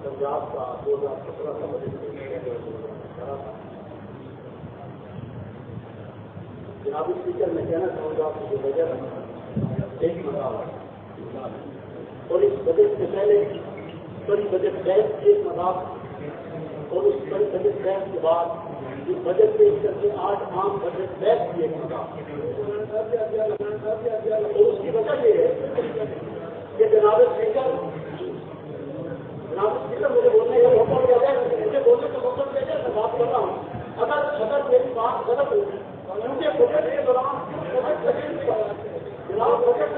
پنجاب کا 2017 کا بجٹ جناب اسپیکر میں کہنا چاہوں گا کہ جو بجٹ ایک مذاق اور اس بجٹ سے پہلے بڑی بجٹ بحث کی ایک مذاق اور اس بڑی بجٹ بحث کے بعد اس بجٹ پیش کر کے 8 عام بجٹ بحث کی ایک مذاق اور اس کی وجہ یہ ہے کہ جناب اسپیکر مجھے بولنے کا موقع دیا جائے مجھے بولنے کا موقع دیا جائے میں بات کر رہا ہوں اگر میری بات غلط ہوگی کیونکہ بجٹ کے دوران جناب بجٹ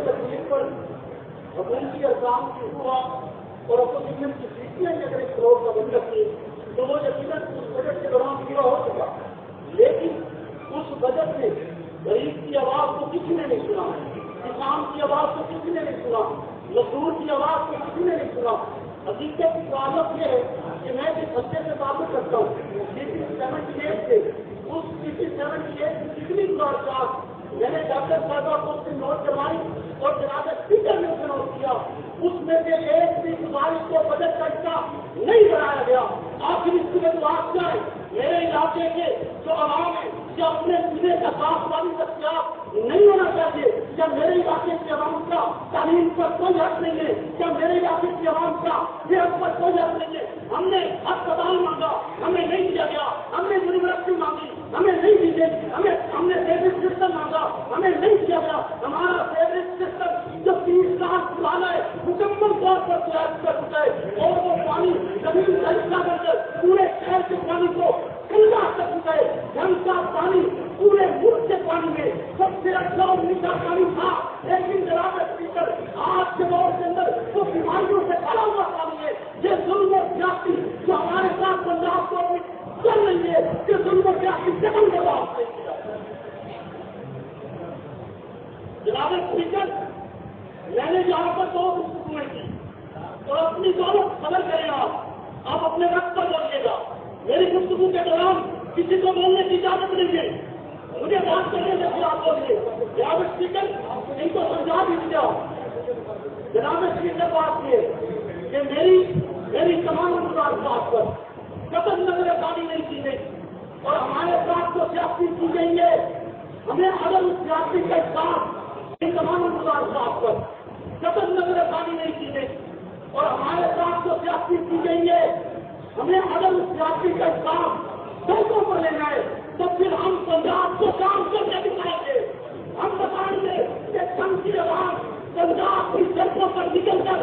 تقریر پر حکومتی ارکان کی ہوا اور اپوزیشن کی سیٹیں اگر 1 کروڑ کا بن سکتی تو وہ یقیناً اس بجٹ کے دوران پورا ہو چکا، لیکن اس بجٹ میں غریب کی آواز کو کسی نے نہیں سنا، کسان کی آواز کو کسی نے نہیں سنا، مزدور کی آواز کو کسی نے نہیں سنا۔ حقیقت کی تعلق یہ ہے کہ میں جس خطے سے تعلق رکھتا ہوں CP78 سے اس CP78 کی کتنی گزارشات میں نے ڈاکٹر صاحبہ کو اس سے نوٹ کروائی اور جناب اسپیکر نے اسے نوٹ کیا، اس میں سے ایک بھی گزارش کو بجٹ کا حصہ نہیں بنایا گیا۔ آخر اس کی وجوہات کیا ہے؟ میرے علاقے کے جو عوام ہے کیا اپنے پینے کا صاف پانی دستیاب نہیں ہونا چاہیے؟ کیا میرے علاقے کے عوام کا تعلیم پر کوئی حق نہیں ہے؟ کیا میرے علاقے کے عوام کا صحت پر کوئی حق نہیں ہے؟ ہم نے اسپتال مانگا، ہمیں نہیں دیا گیا، ہم نے یونیورسٹی مانگی، ہمیں نہیں دی گئی، ہم نے سیوریج سسٹم مانگا، ہمیں نہیں دیا گیا۔ ہمارا سیوریج سسٹم جو 30 سال پرانا ہے مکمل طور پر تیار کر چکا ہے اور وہ پانی زمین کا حصہ بن کر پورے شہر کے پانی کو گندا کر چکا ہے۔ ڈھنگ کا پانی پورے ملک کے پانی میں سب سے اچھا اور میٹھا پانی تھا، لیکن جناب اسپیکر آج کے دور کے اندر وہ بیماریوں سے بھرا ہوا پانی ہے۔ یہ ظلم و زیادتی جو ہمارے ساتھ پنجاب کو چل رہی ہے، یہ ظلم و زیادتی جگن کے بعد نہیں کیا جناب اسپیکر۔ میں نے یہاں پر 2 گفتگویں کی اور اپنی دولت قدر کریں آپ اپنے وقت پر بولیے گا۔ میری گفتگو کے دوران کسی کو بولنے کی اجازت نہیں ہے، مجھے بات کرنے سے آپ بولیے۔ جناب اسپیکر ان کو سمجھا دیجیے۔ جناب اسپیکر بات یہ کہ میری تمام مذاکرات پر قطعاً نظر ثانی نہیں کی گئی اور ہمارے ساتھ جو سیاسی کی گئی ہے ہمیں عدم سیاسی کے ساتھ ان تمام مذاکرات پر قطعاً نظر ثانی نہیں کی گئی اور ہمارے ساتھ جو سیاسی کی گئی ہے ہمیں عدم سیاسی کا کام سڑکوں پر لے جائے تو پھر ہم پنجاب کو کام کر کے دکھائیں گے۔ ہم بتائیں گے کہ سنگ کی آواز پنجاب کی سڑکوں پر نکل کر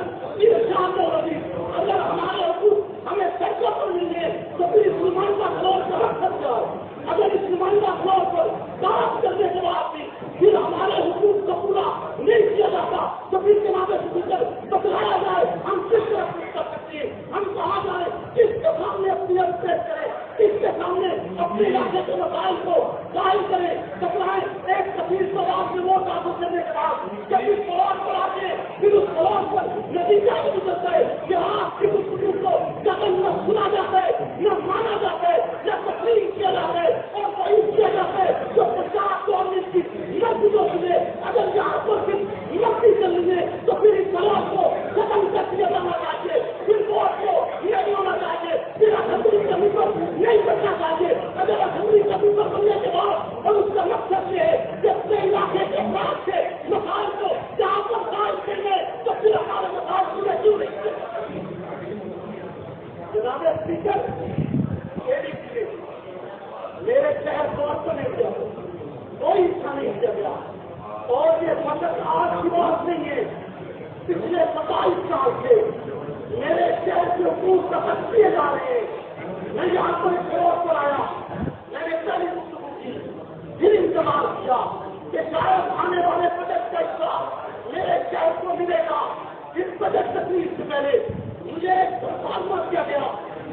ارشاد ہوگی۔ اگر ہمارے حقوق ہمیں سڑکوں پر مل گئے تو پھر اس نمائندہ فلور کا مقصد کیا ہے؟ اگر اس نمائندہ فلور پر بات کرنے کے بعد بھی پھر ہمارے حقوق کو پورا نہیں کیا جاتا تو پھر جناب اسپیکر بتلایا جائے ہم کس طرح کر سکتے ہیں، ہم کہا جائے کس کے سامنے اپنی پیش کریں، کس کے سامنے اپنے علاقے کے مسائل کو ظاہر کریں، بتلائیں۔ ایک تفصیل کو آپ نے ووٹ حاصل کرنے کے بعد جب اس فلور پر آتے پھر اس فلور پر نتیجہ بھی گزرتا ہے کہ آپ کی گفتگو کو قدم نہ سنا جاتا ہے، نہ مانا جاتا ہے، نہ تسلیم کیا جاتا ہے اور وہی کیا جاتا ہے جو 50 کی مسجدوں سے اگر یہاں پر صرف مسجد چلنی ہے تو پھر اس فلور کو ختم کر دیا جانا چاہیے، پھر ووٹ کو نہیں ہونا چاہیے، پھر اسمبلی کبھی پر نہیں بننا چاہیے۔ اگر اسمبلی کبھی پر بننے کے بعد اور اس کا مقصد یہ ہے کہ اپنے علاقے کے بعد سے مسائل کو جہاں پر قائم کرنے تو پھر ہمارے مسائل پورے کیوں نہیں کرتے؟ جناب اسپیکر میرے شہر کو نہیں دیا کوئی حصہ نہیں دیا گیا اور یہ فقط آج کی بات نہیں ہے، پچھلے 27 سال سے میرے شہر کے حقوق تحت کیے جا رہے ہیں۔ میں یہاں پر فروغ پر آیا، میں نے پہلی گفتگو کی، پھر انتظار کیا کہ شاید آنے والے بجٹ کا حصہ میرے شہر کو ملے گا۔ اس بجٹ تقریب سے پہلے مجھے ایک پرفارما دیا گیا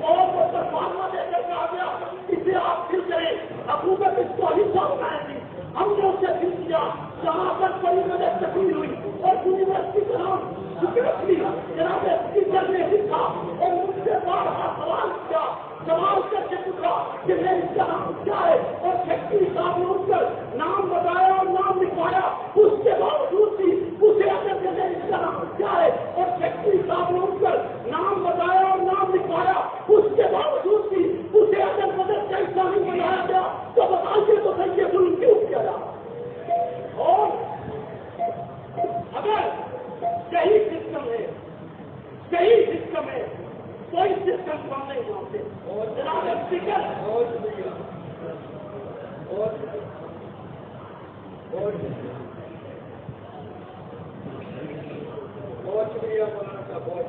اور وہ پرفارما دے کر کہا گیا اسے آپ فل کریں، حکومت اس کو حصہ بنائے گی۔ ہم نے اسے فل کیا، جہاں پر بڑی بجٹ تقریب ہوئی اور یونیورسٹی کا نام جناب اسپیکر نے لکھا اور مجھ سے بارہا سوال کیا، سوال کر کے پوچھا کہ میری اس کا نام کیا ہے اور سیکٹری صاحب نے اٹھ کر نام بتایا اور نام لکھوایا، اس کے باوجود بھی اسے اگر کہ میں اس کا نام حصہ میں کوئی سسٹم کام نہیں مانتے. جناب اسپیکر بہت شکریہ بہت شکریہ مولانا صاحب. بہت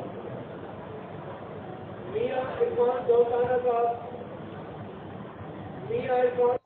میاں عرفان دوستانہ صاحب. میاں عرفان